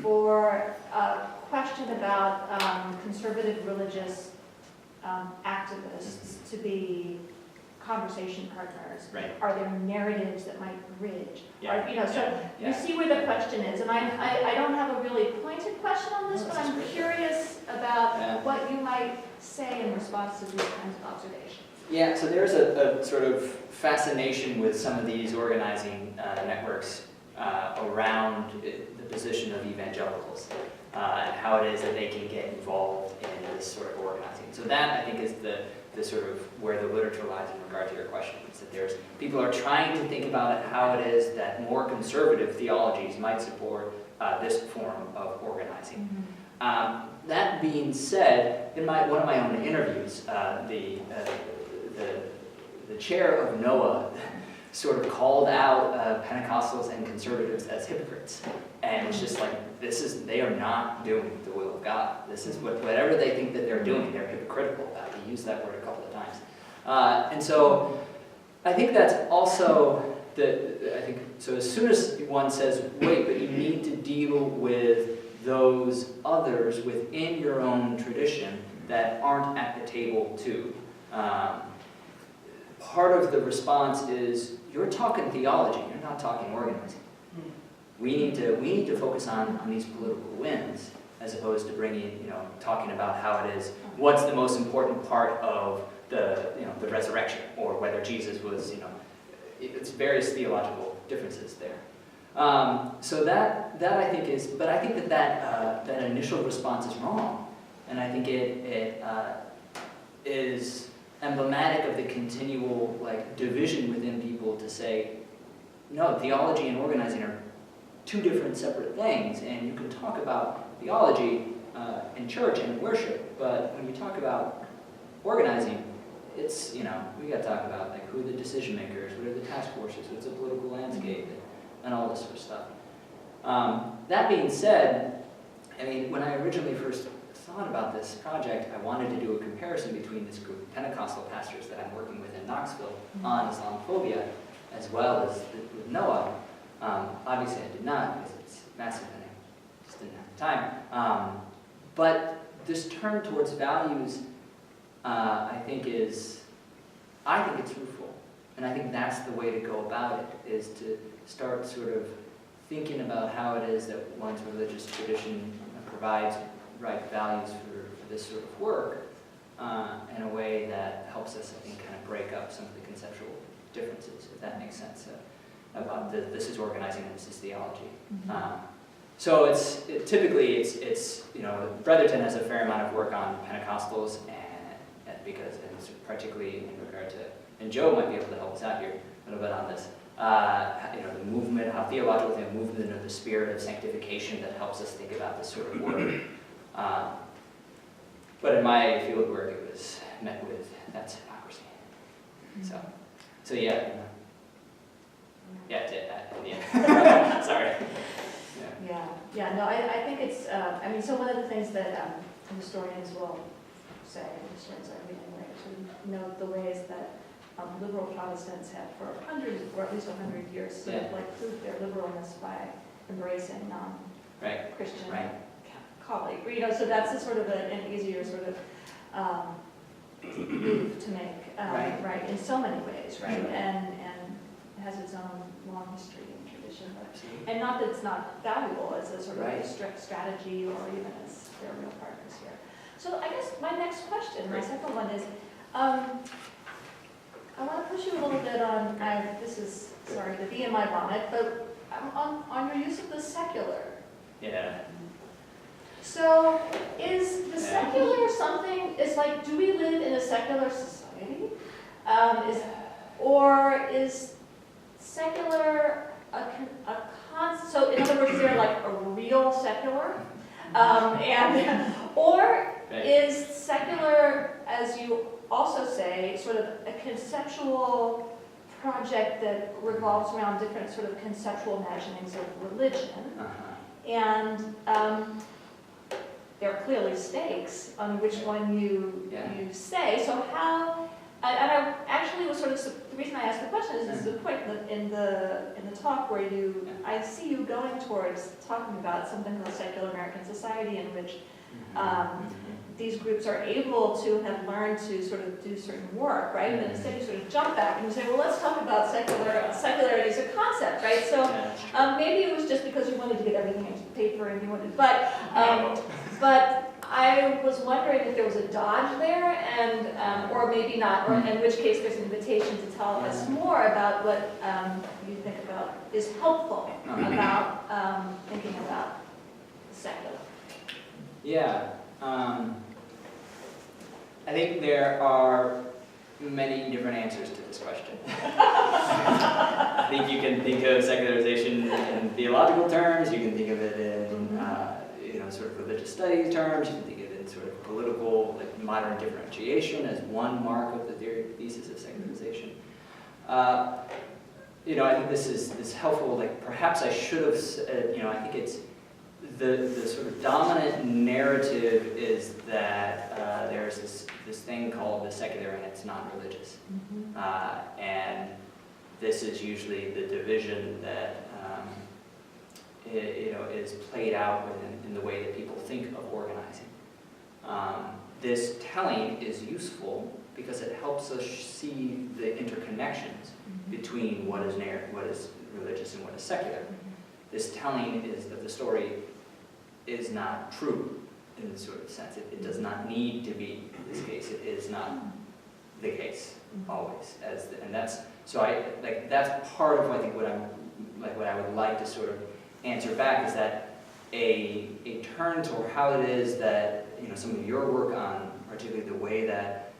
for a question about conservative religious activists to be conversation partners? Right. Are there narratives that might bridge? Yeah. Or, so Yeah. you see where the question is, and I don't have a really pointed question on this, No, but that's I'm great. curious about Yeah. what you might say in response to these kinds of observations. Yeah, so there's a sort of fascination with some of these organizing networks around the position of evangelicals and how it is that they can get involved in this sort of organizing. So that, I think, is the sort of where the literature lies in regard to your question, is that there's people are trying to think about how it is that more conservative theologies might support this form of organizing. That being said, in one of my own interviews, the chair of NOAA sort of called out Pentecostals and conservatives as hypocrites, and it's just like, they are not doing the will of God. This is whatever they think that they're doing, they're hypocritical about. He used that word a couple of times, and so I think that's also so. As soon as one says, "Wait, but you need to deal with those others within your own tradition that aren't at the table too." Part of the response is, you're talking theology, you're not talking organizing. We need to focus on these political wins, as opposed to talking about how it is, what's the most important part of the resurrection, or whether Jesus was, it's various theological differences there. So that I think is, but I think that initial response is wrong, and I think it is emblematic of the continual division within people to say, no, theology and organizing are two different separate things, and you can talk about theology in church and in worship, but when you talk about organizing, it's, we got to talk about who are the decision makers, what are the task forces, what's the political landscape, and all this sort of stuff. That being said, I mean, when I originally first thought about this project, I wanted to do a comparison between this group of Pentecostal pastors that I'm working with in Knoxville on Islamophobia, as well as with Noah. Obviously, I did not, because it's massive and I just didn't have the time. But this turn towards values, I think it's fruitful, and I think that's the way to go about it, is to start sort of thinking about how it is that one's religious tradition provides right values for this sort of work in a way that helps us, I think, kind of break up some of the conceptual differences, if that makes sense, about this is organizing and this is theology. So typically it's Brotherton has a fair amount of work on Pentecostals, and because, and particularly in regard to, and Joe might be able to help us out here a little bit on this, the movement, how theological the movement of the spirit of sanctification that helps us think about this sort of work. But in my field work, it was met with, that's hypocrisy. So yeah. Yeah, sorry. Yeah, no, I think it's, so one of the things that historians will say, historians are anyway, to note the ways that liberal Protestants have for hundreds, or at least 100 years, sort of proved their liberalness by embracing non-Christian colleague. So that's a sort of an easier sort of move to make, in so many ways, and it has its own long history and tradition, and not that it's not valuable as a sort of a strategy or even as they're real partners here. So I guess my next question, my second one is, I want to push you a little bit on, this is, sorry, the bee in my bonnet, but on your use of the secular. Yeah. So is the secular something, it's like, do we live in a secular society? Or is secular so in other words, is there like a real secular? Or is secular, as you also say, sort of a conceptual project that revolves around different sort of conceptual imaginings of religion? And there are clearly stakes on which one you say. So how And I actually was sort of, the reason I asked the question is the point in the talk where I see you going towards talking about something called secular American society, in which these groups are able to have learned to sort of do certain work, right? And instead you sort of jump back and you say, well, let's talk about secularity as a concept, right? So maybe it was just because you wanted to get everything into paper and you wanted, but I was wondering if there was a dodge there, and or maybe not, or in which case there's an invitation to tell us more about what you think about is helpful about thinking about secular. Yeah. I think there are many different answers to this question. I think you can think of secularization in theological terms, you can think of it in sort of religious studies terms, you can think of it in sort of political, like modern differentiation as one mark of the thesis of secularization. I think this is helpful. Like perhaps I should have said, I think it's the sort of dominant narrative is that there's this thing called the secular and it's not religious, and this is usually the division that is played out in the way that people think of organizing. This telling is useful because it helps us see the interconnections between what is religious and what is secular. This telling of the story is not true in this sort of sense. It does not need to be this case. It is not the case always. That's part of I think what I would like to sort of answer back is that a turn toward how it is that some of your work on particularly the way that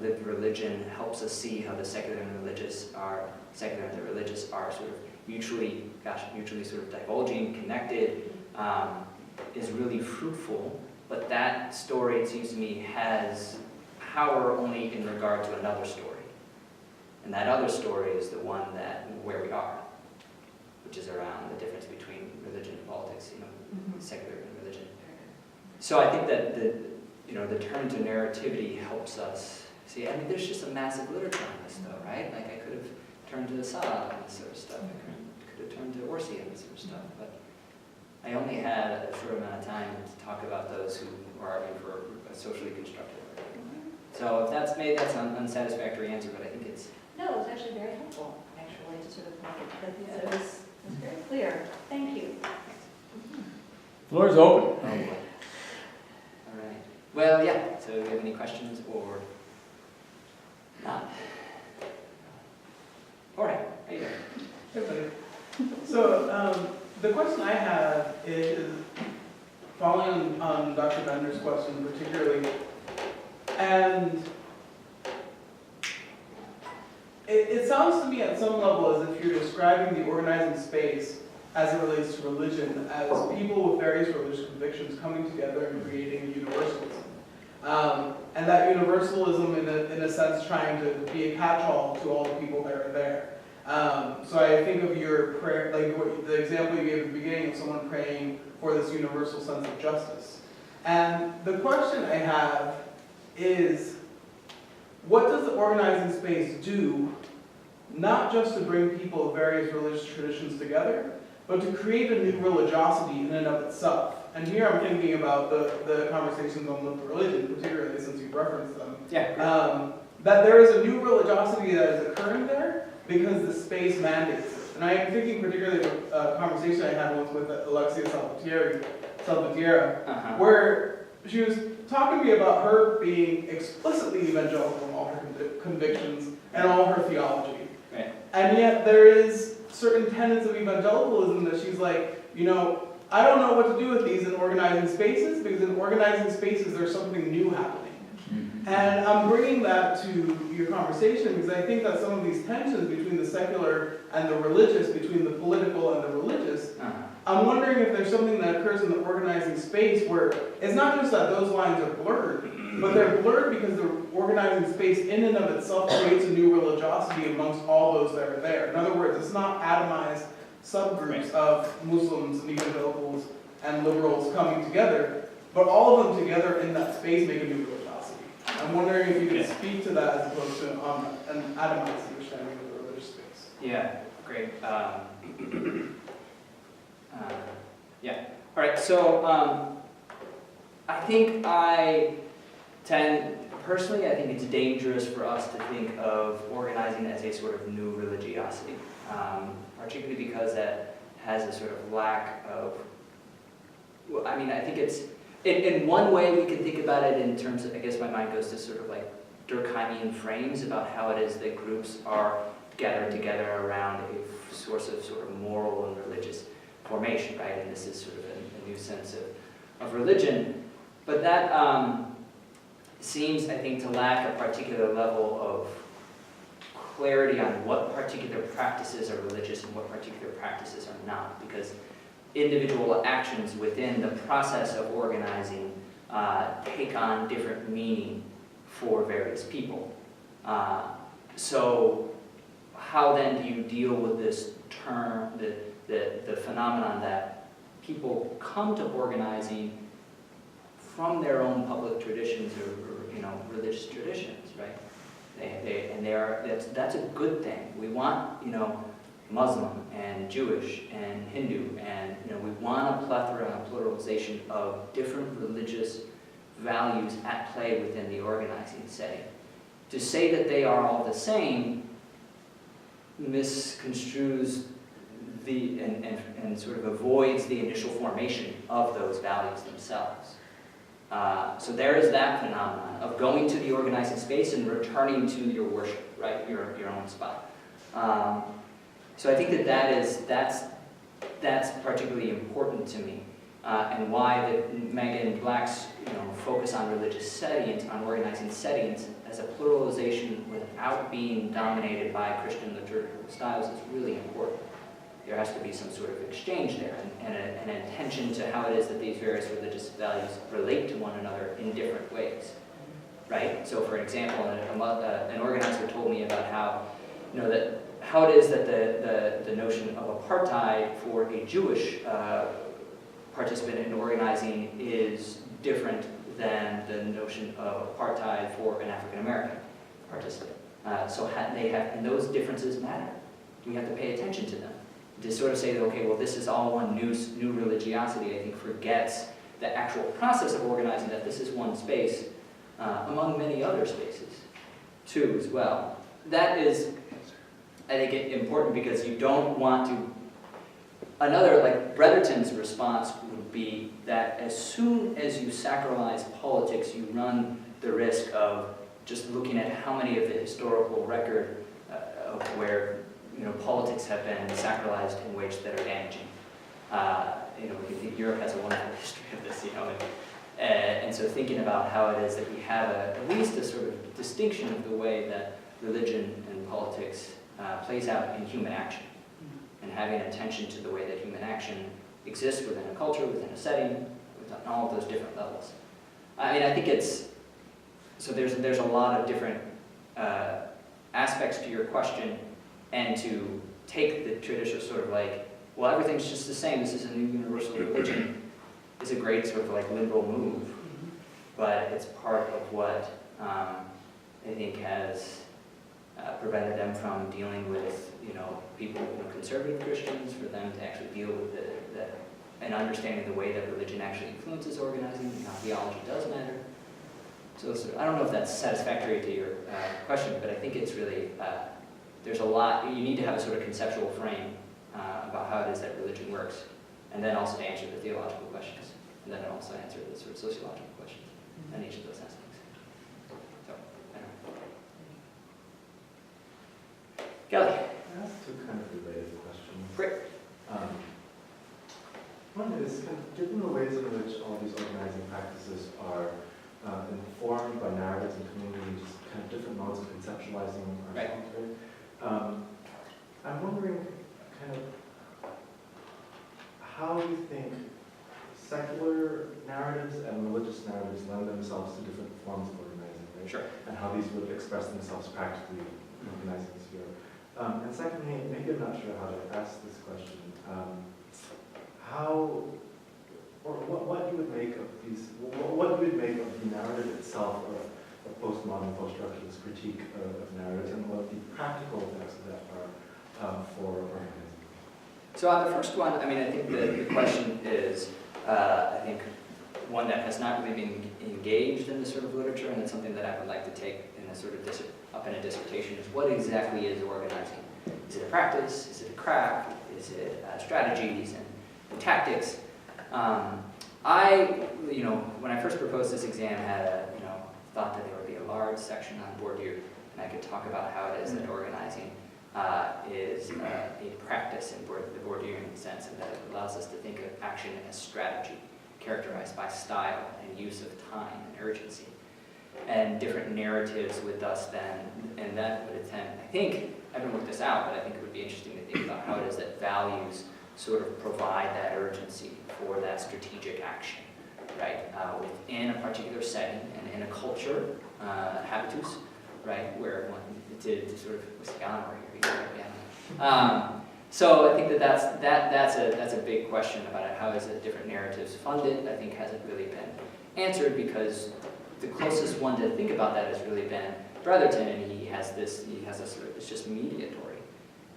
lived religion helps us see how the secular and the religious are sort of mutually sort of divulging, connected, is really fruitful. But that story, it seems to me, has power only in regard to another story, and that other story is the one where we are, which is around the difference between religion and politics, secular and religion. So I think that the turn to narrativity helps us see. I mean, there's just a massive literature on this, though, right? Like I could have turned to Assad and this sort of stuff. I could have turned to Orsi and this sort of stuff, but I only had a short amount of time to talk about those who are arguing for a socially constructed argument. So if that's an unsatisfactory answer, but I think it's... No, it was actually very helpful, to sort of make it, it was very clear. Thank you. Floor is open. Oh, boy. All right. Well, yeah, so do you have any questions or not? All right, how you doing? Hey, buddy. So, the question I have is following on Dr. Bender's question particularly, and it sounds to me at some level as if you're describing the organizing space as it relates to religion as people with various religious convictions coming together and creating a universalism. And that universalism in a sense trying to be a catch-all to all the people that are there. So I think of your prayer, like the example you gave at the beginning of someone praying for this universal sense of justice. And the question I have is, what does the organizing space do, not just to bring people of various religious traditions together, but to create a new religiosity in and of itself? And here I'm thinking about the conversations on lived religion, particularly since you've referenced them. Yeah. That there is a new religiosity that is occurring there because the space mandates it. And I am thinking particularly of a conversation I had once with Alexia Salvatierra, where she was talking to me about her being explicitly evangelical in all her convictions and all her theology. Right. And yet there is certain tenets of evangelicalism that she's like, I don't know what to do with these in organizing spaces, because in organizing spaces there's something new happening. And I'm bringing that to your conversation because I think that some of these tensions between the secular and the religious, between the political and the religious, I'm wondering if there's something that occurs in the organizing space where it's not just that those lines are blurred, but they're blurred because the organizing space in and of itself creates a new religiosity amongst all those that are there. In other words, it's not atomized subgroups of Muslims and evangelicals and liberals coming together, but all of them together in that space make a new religiosity. I'm wondering if you could speak to that as opposed to an atomized understanding of the religious space. Yeah, great. Yeah, all right, so I think personally, I think it's dangerous for us to think of organizing as a sort of new religiosity, particularly because that has a sort of lack of, well, I mean, I think it's, in one way we can think about it in terms of, I guess my mind goes to sort of like Durkheimian frames about how it is that groups are gathered together around a source of sort of moral and religious formation, right? And this is sort of a new sense of religion. But that seems, I think, to lack a particular level of clarity on what particular practices are religious and what particular practices are not, because individual actions within the process of organizing take on different meaning for various people. So how then do you deal with this term, the phenomenon that people come to organizing from their own public traditions or religious traditions, right? That's a good thing. We want Muslim and Jewish and Hindu, and we want a plethora and pluralization of different religious values at play within the organizing setting. To say that they are all the same misconstrues and sort of avoids the initial formation of those values themselves. So there is that phenomenon of going to the organizing space and returning to your worship, right, your own spot. So I think that's particularly important to me, and why Megan Black's focus on religious settings, on organizing settings as a pluralization without being dominated by Christian liturgical styles is really important. There has to be some sort of exchange there and an attention to how it is that these various religious values relate to one another in different ways, right? So for example, an organizer told me about how it is that the notion of apartheid for a Jewish participant in organizing is different than the notion of apartheid for an African American participant. And those differences matter. We have to pay attention to them. To sort of say that, okay, well, this is all one new religiosity, I think forgets the actual process of organizing, that this is one space among many other spaces too as well. That is, I think, important because you don't want to, like Bretherton's response would be that as soon as you sacralize politics, you run the risk of just looking at how many of the historical record of where politics have been sacralized in ways that are damaging. We think Europe has a wonderful history of this, and so thinking about how it is that we have at least a sort of distinction of the way that religion and politics plays out in human action, and having attention to the way that human action exists within a culture, within a setting, within all of those different levels. I mean, I think there's a lot of different aspects to your question. And to take the traditional sort of like, well, everything's just the same, this is a new universal religion, is a great sort of like liberal move. But it's part of what I think has prevented them from dealing with, people, conservative Christians, for them to actually deal with and understanding the way that religion actually influences organizing, and how theology does matter. So I don't know if that's satisfactory to your question, but I think it's really, there's a lot, you need to have a sort of conceptual frame about how it is that religion works, and then also to answer the theological questions, and then also answer the sort of sociological questions, and each of those aspects. So, I don't know. Kelly? I asked two kind of related questions. Great. One is, given the ways in which all these organizing practices are informed by narratives and communities, kind of different modes of conceptualizing ourselves, right? I'm wondering kind of how you think secular narratives and religious narratives lend themselves to different forms of organizing, right? Sure. And how these would express themselves practically in organizing sphere. And secondly, maybe I'm not sure how to ask this question. What you would make of the narrative itself of postmodern, post-structuralist critique of narratives and what the practical effects of that are for organizing. So on the first one, I mean, I think the question is, I think, one that has not really been engaged in this sort of literature, and it's something that I would like to take in a sort of up in a dissertation, is what exactly is organizing? Is it a practice? Is it a craft? Is it strategies and tactics? When I first proposed this exam, had thought that there would be a large section on Bourdieu, and I could talk about how it is that organizing is a practice in the Bourdieuian sense, and that it allows us to think of action as strategy, characterized by style and use of time and urgency, and different narratives with us then, and that would attend, I think, I haven't worked this out, but I think it would be interesting to think about how it is that values sort of provide that urgency for that strategic action, right? Within a particular setting and in a culture, habitus, right, where one, to sort of, what's the honor here? So I think that's a big question about how is it different narratives funded. I think hasn't really been answered, because the closest one to think about that has really been Brotherton, and he has a sort of, it's just mediatory,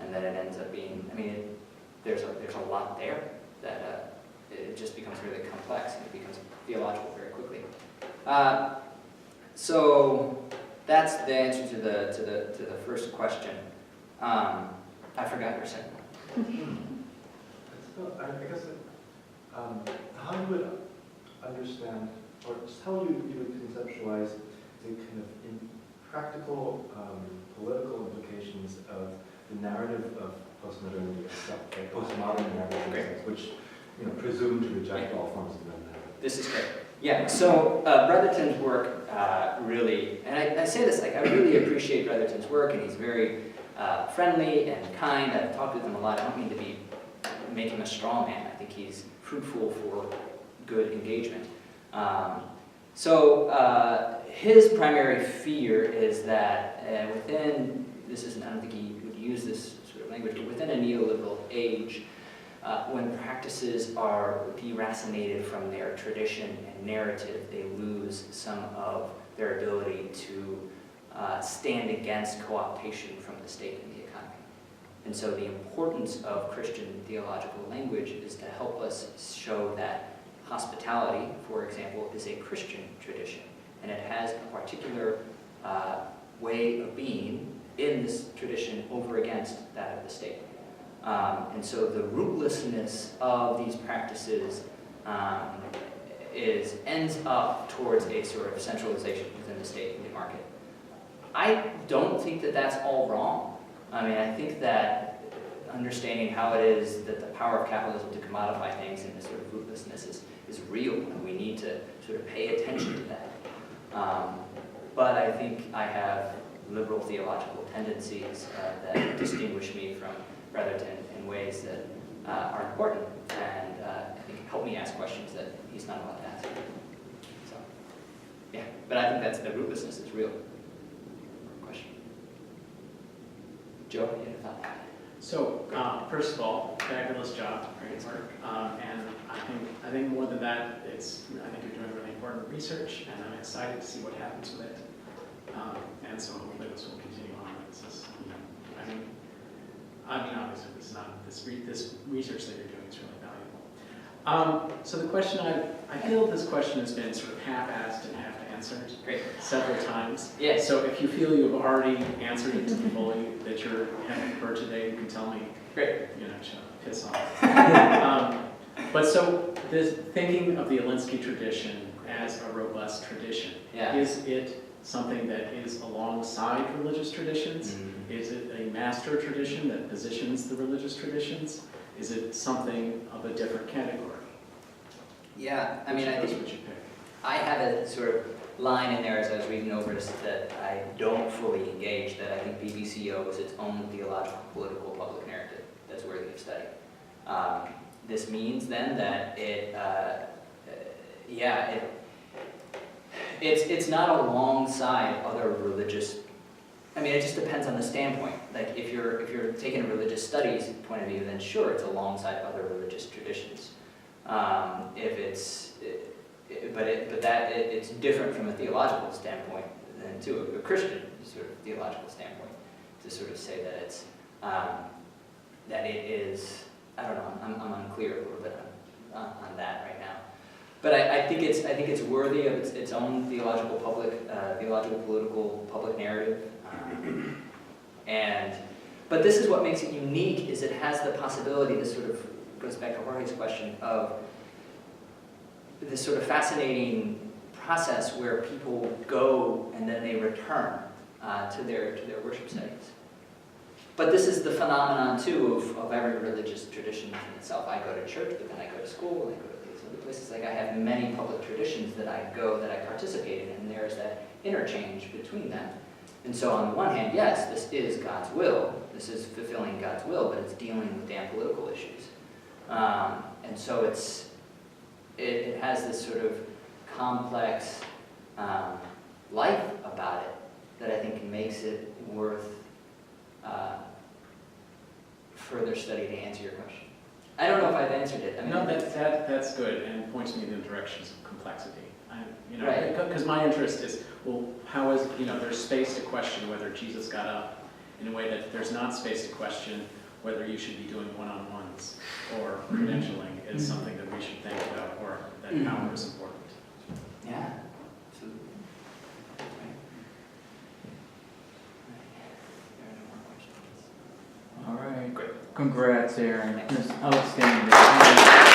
and then it ends up being, I mean, there's a lot there that it just becomes really complex, and it becomes theological very quickly. So that's the answer to the first question. I forgot your second one. I guess how you would understand, or just how you would conceptualize the kind of practical political implications of the narrative of postmodernity, postmodern narrative, which presume to reject all forms of narrative. This is great. Yeah, so Brotherton's work really, and I say this, like, I really appreciate Brotherton's work, and he's very friendly and kind. I've talked with him a lot. I don't mean to make him a straw man. I think he's fruitful for good engagement. His primary fear is that within, I don't think he would use this sort of language, but within a neoliberal age, when practices are deracinated from their tradition and narrative, they lose some of their ability to stand against co-optation from the state and the economy. And so the importance of Christian theological language is to help us show that hospitality, for example, is a Christian tradition, and it has a particular way of being in this tradition over against that of the state. And so the rootlessness of these practices ends up towards a sort of centralization within the state and the market. I don't think that that's all wrong. I mean, I think that understanding how it is that the power of capitalism to commodify things and this sort of rootlessness is real, and we need to sort of pay attention to that. But I think I have liberal theological tendencies that distinguish me from Brotherton in ways that are important, and I think help me ask questions that he's not allowed to answer. So, yeah, but I think that's the rootlessness is real. Question. Joe, you had a thought? So, first of all, fabulous job, great work, and I think more than that, I think you're doing really important research, and I'm excited to see what happens with it, and so hopefully this will continue on. Obviously, this research that you're doing is really valuable. So the question I feel this question has been sort of half-asked and half-answered several times. Yes. So if you feel you've already answered it fully, that you're having heard today, you can tell me. Great. Piss off. But so this thinking of the Alinsky tradition as a robust tradition, is it something that is alongside religious traditions? Mm-hmm. Is it a master tradition that positions the religious traditions? Is it something of a different category? Yeah, I mean, I think I have a sort of line in there as I was reading over this that I don't fully engage, that I think BBCO is its own theological, political, public narrative that's worthy of study. This means then that it's not alongside other religious. I mean, it just depends on the standpoint. Like if you're taking a religious studies point of view, then sure, it's alongside other religious traditions. It's different from a theological standpoint and to a Christian sort of theological standpoint, to sort of say that it's, that it is, I don't know, I'm unclear a little bit on that right now. But I think it's worthy of its own theological political public narrative. But this is what makes it unique, is it has the possibility, this sort of goes back to Jorge's question, of this sort of fascinating process where people go and then they return to their worship settings. But this is the phenomenon, too, of every religious tradition in itself. I go to church, but then I go to school, and I go to these other places. Like, I have many public traditions that I go, that I participate in, and there's that interchange between them. And so on the one hand, yes, this is God's will. This is fulfilling God's will, but it's dealing with damn political issues. And so it has this sort of complex life about it that I think makes it worth further study to answer your question. I don't know if I've answered it. I mean, No, that's good, and points me in the directions of complexity. Right. Because my interest is, well, how is, there's space to question whether Jesus got up in a way that there's not space to question whether you should be doing one-on-ones or credentialing is something that we should think about, or that power is important. Yeah, absolutely. Right. There are no more questions. All right. Congrats, Aaron. That's outstanding.